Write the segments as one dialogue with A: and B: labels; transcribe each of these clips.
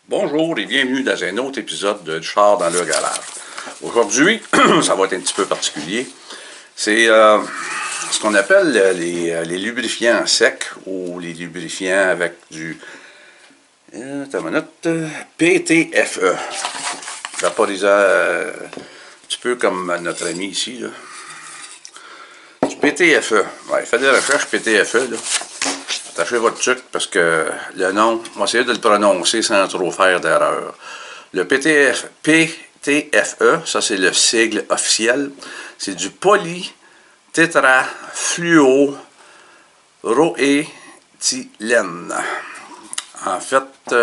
A: Bonjour et bienvenue dans un autre épisode de Char dans le garage. Aujourd'hui, ça va être un petit peu particulier. C'est ce qu'on appelle les lubrifiants secs ou les lubrifiants avec du PTFE. Vaporiseur, un petit peu comme notre ami ici. Là. Du PTFE. Ouais, faites des recherches PTFE. Là. Attachez votre truc parce que le nom, on va essayer de le prononcer sans trop faire d'erreur. Le PTFE, ça c'est le sigle officiel, c'est du polytétrafluoroéthylène. En fait,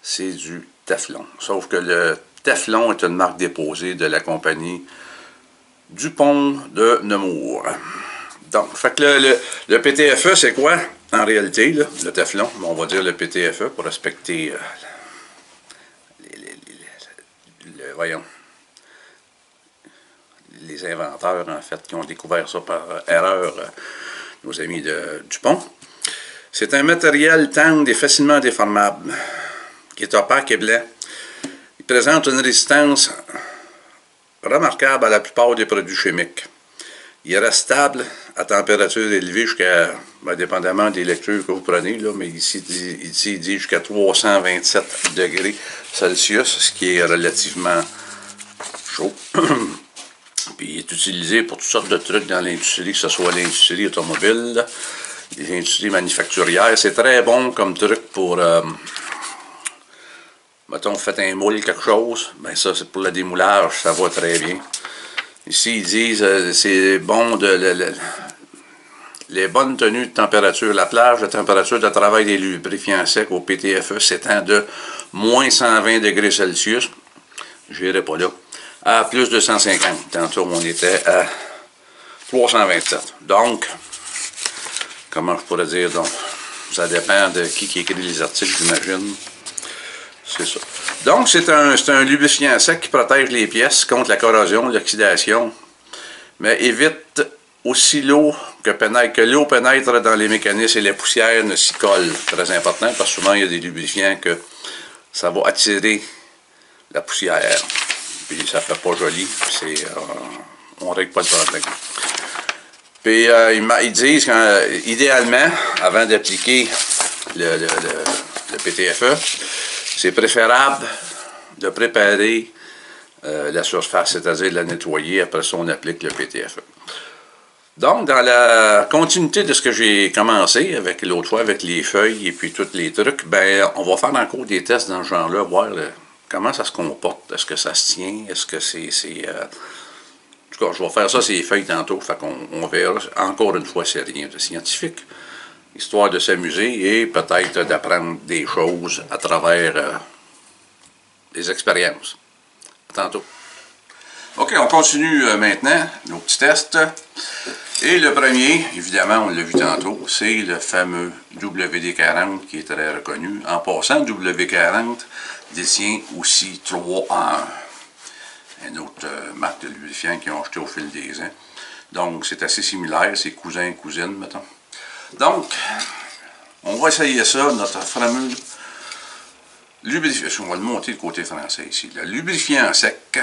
A: c'est du Teflon. Sauf que le Teflon est une marque déposée de la compagnie Dupont de Nemours. Donc, fait que le PTFE, c'est quoi? En réalité, là, le Teflon, on va dire le PTFE pour respecter voyons, les inventeurs, en fait, qui ont découvert ça par erreur, nos amis de Dupont. C'est un matériel tendre et facilement déformable, qui est opaque et blanc. Il présente une résistance remarquable à la plupart des produits chimiques. Il reste stable à température élevée jusqu'à, dépendamment des lectures que vous prenez, là, mais ici il dit jusqu'à 327 degrés Celsius, ce qui est relativement chaud. Puis il est utilisé pour toutes sortes de trucs dans l'industrie, que ce soit l'industrie automobile, les industries manufacturières. C'est très bon comme truc pour, mettons, vous faites un moule, quelque chose, ben ça c'est pour le démoulage, ça va très bien. Ici, ils disent c'est bon les bonnes tenues de température. La plage de température de travail des lubrifiants secs au PTFE s'étend de moins 120 degrés Celsius, je n'irai pas là, à plus de 150. Tantôt, on était à 327. Donc, comment je pourrais dire, donc, ça dépend de qui écrit les articles, j'imagine. C'est ça. Donc, c'est un lubrifiant sec qui protège les pièces contre la corrosion, l'oxydation, mais évite aussi l'eau que l'eau pénètre dans les mécanismes et les poussières ne s'y collent. Très important, parce que souvent, il y a des lubrifiants que ça va attirer la poussière. Puis, ça fait pas joli. On règle pas le problème. Puis, ils disent qu'idéalement, avant d'appliquer le PTFE, c'est préférable de préparer la surface, c'est-à-dire de la nettoyer. Après ça, on applique le PTFE. Donc, dans la continuité de ce que j'ai commencé avec l'autre fois, avec les feuilles et puis tous les trucs, ben, on va faire encore des tests dans ce genre-là, voir comment ça se comporte. Est-ce que ça se tient? Est-ce que c'est... en tout cas, je vais faire ça, ces feuilles tantôt, fait qu'on verra. Encore une fois, c'est rien de scientifique. Histoire de s'amuser et peut-être d'apprendre des choses à travers des expériences. À tantôt. OK, on continue maintenant nos petits tests. Et le premier, évidemment, on l'a vu tantôt, c'est le fameux WD-40 qui est très reconnu. En passant, WD-40 détient aussi 3 en 1. Une autre marque de lubrifiant qu'ils ont acheté au fil des ans. Donc, c'est assez similaire, c'est cousin et cousine, mettons. Donc, on va essayer ça, notre fameux lubrifiant. On va le monter le côté français ici. Le lubrifiant sec.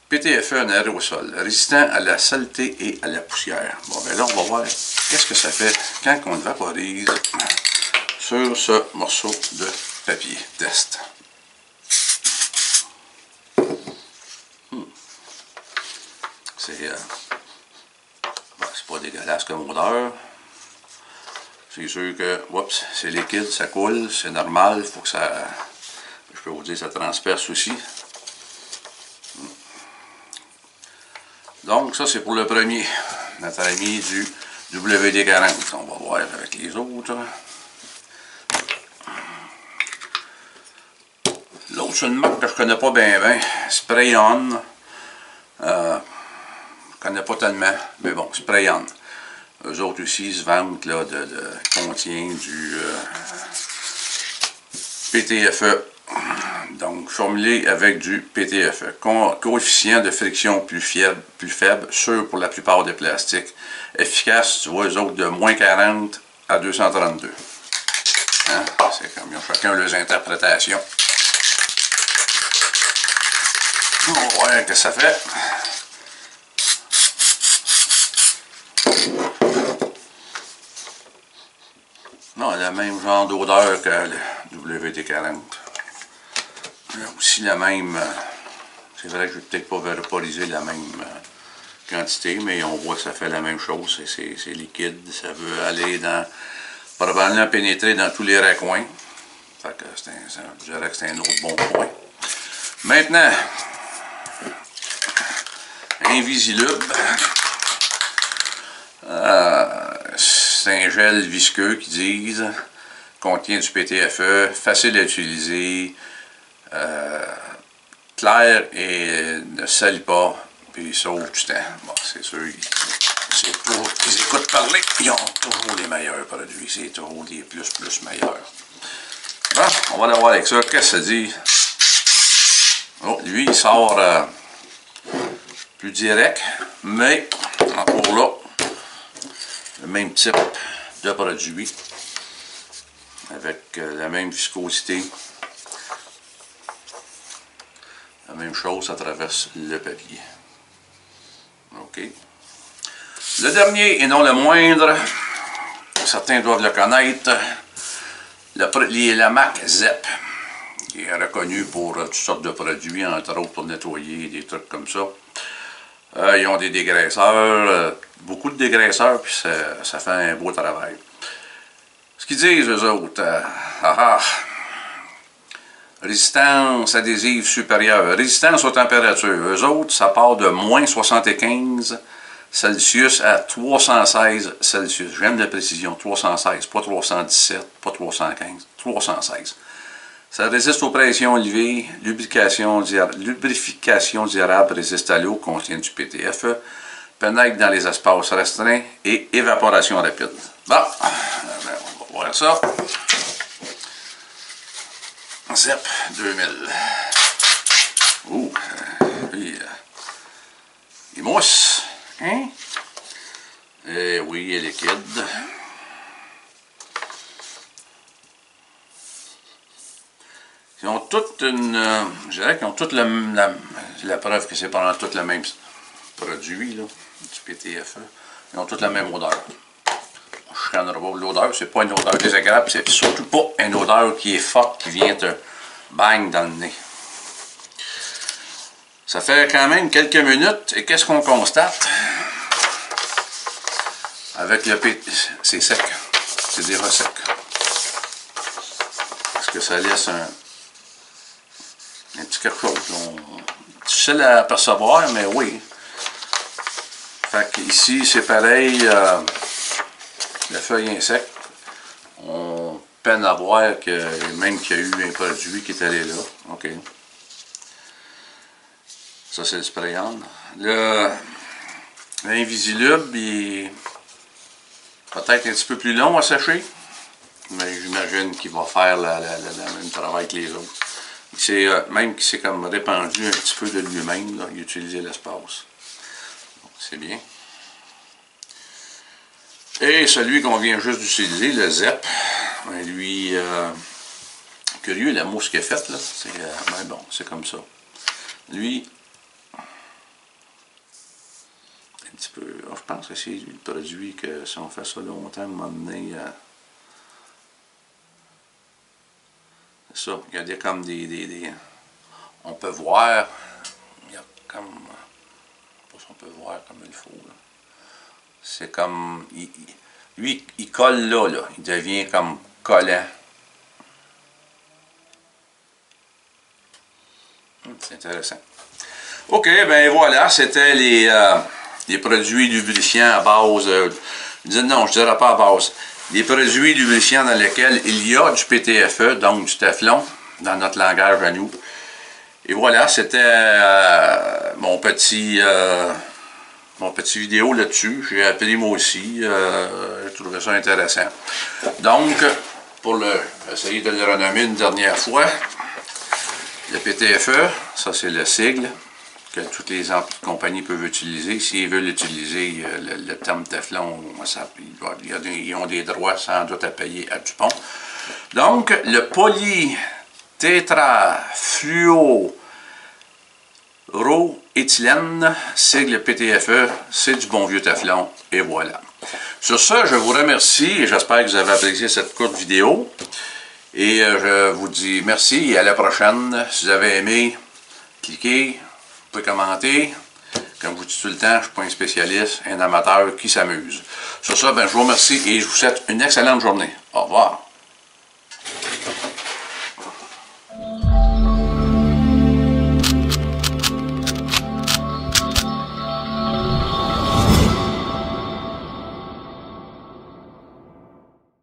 A: PTFE en aérosol, résistant à la saleté et à la poussière. Bon, ben là, on va voir qu'est-ce que ça fait quand on le vaporise sur ce morceau de papier test. C'est pas dégueulasse comme odeur. C'est sûr que, oups, c'est liquide, ça coule, c'est normal, il faut que ça, je peux vous dire, ça transperce aussi. Donc, ça, c'est pour le premier, notre ami du WD-40. On va voir avec les autres. L'autre, c'est une marque que je connais pas bien, Spray-On. Je connais pas tellement, mais bon, Spray-On. Eux autres aussi, ils se vendent, là, contient du PTFE. Donc, formulé avec du PTFE. Coefficient de friction plus faible, sûr pour la plupart des plastiques. Efficace, tu vois, eux autres, de moins 40 à 232. Hein? C'est comme ils ont chacun leurs interprétations. On va voir ce que ça fait. Non, elle a le même genre d'odeur que le WD-40. Elle a aussi la même... c'est vrai que je ne vais peut-être pas vaporiser la même quantité, mais on voit que ça fait la même chose. C'est liquide, ça veut aller dans... probablement pénétrer dans tous les recoins. Fait que je dirais que c'est un autre bon point. Maintenant, Invisilube. C'est un gel visqueux qui disent, contient du PTFE, facile à utiliser, clair et ne salit pas, puis il sauve du temps. Bon, c'est sûr, ils écoutent parler, ils ont toujours les meilleurs produits, c'est toujours des plus meilleurs. Bon, on va aller voir avec ça, qu'est-ce que ça dit? Oh, lui, il sort plus direct, mais encore là, le même type de produit, avec la même viscosité. La même chose, ça traverse le papier. OK. Le dernier, et non le moindre, certains doivent le connaître, la marque ZEP, qui est reconnue pour toutes sortes de produits, entre autres pour nettoyer, des trucs comme ça. Ils ont des dégraisseurs, beaucoup de dégraisseurs, puis ça fait un beau travail. Ce qu'ils disent, eux autres, résistance adhésive supérieure, résistance aux températures. Eux autres, ça part de moins 75 Celsius à 316 Celsius. J'aime la précision, 316, pas 317, pas 315, 316. Ça résiste aux pressions élevées, lubrification durable, résiste à l'eau, contient du PTFE, pénètre dans les espaces restreints et évaporation rapide. Bon, on va voir ça. ZEP 2000. Ouh, il mousse. Hein? Eh oui, il est liquide. Ils ont toutes une... je dirais qu'ils ont toutes la preuve que c'est pendant tout le même produit, là, du PTFE. Ils ont toutes la même odeur. Je ne chicanerai pas l'odeur, c'est pas une odeur désagréable, c'est surtout pas une odeur qui est forte, qui vient te bang dans le nez. Ça fait quand même quelques minutes, et qu'est-ce qu'on constate? Avec le PTFE, c'est sec, c'est déjà sec. Parce que ça laisse un petit quelque chose. Difficile à percevoir, mais oui. Fait qu'ici, c'est pareil, la feuille est sec. On peine à voir que même qu'il y a eu un produit qui est allé là. OK. Ça, c'est le spray-on. L'Invisilube, il est peut-être un petit peu plus long à sécher, mais j'imagine qu'il va faire le même travail que les autres. C'est même qu'il s'est comme répandu un petit peu de lui-même, il a utilisé l'espace. C'est bien. Et celui qu'on vient juste d'utiliser, le ZEP, lui, curieux la mousse qu'il a faite, là, mais bon, c'est comme ça. Lui, un petit peu, je pense que c'est lui le produit que si on fait ça longtemps, à un moment donné, c'est ça, il y a comme des on peut voir, il y a comme, je sais pas si on peut voir comme il faut, là. C'est comme, lui, il colle là, il devient comme collant. C'est intéressant. OK, ben voilà, c'était les produits lubrifiants à base, non, je dirais pas à base, les produits lubrifiants dans lesquels il y a du PTFE, donc du Teflon, dans notre langage à nous. Et voilà, c'était mon petit vidéo là-dessus. J'ai appris moi aussi, j'ai trouvé ça intéressant. Donc, pour essayer de le renommer une dernière fois, le PTFE, ça c'est le sigle que toutes les compagnies peuvent utiliser. S'ils veulent utiliser le terme Teflon, ils ont des droits sans doute à payer à Dupont. Donc, le polytétrafluoroéthylène, sigle PTFE, c'est du bon vieux Teflon, et voilà. Sur ce, je vous remercie et j'espère que vous avez apprécié cette courte vidéo. Et je vous dis merci et à la prochaine. Si vous avez aimé, cliquez, vous pouvez commenter. Comme je vous dis tout le temps, je ne suis pas un spécialiste, un amateur qui s'amuse. Sur ça, je vous remercie et je vous souhaite une excellente journée. Au revoir.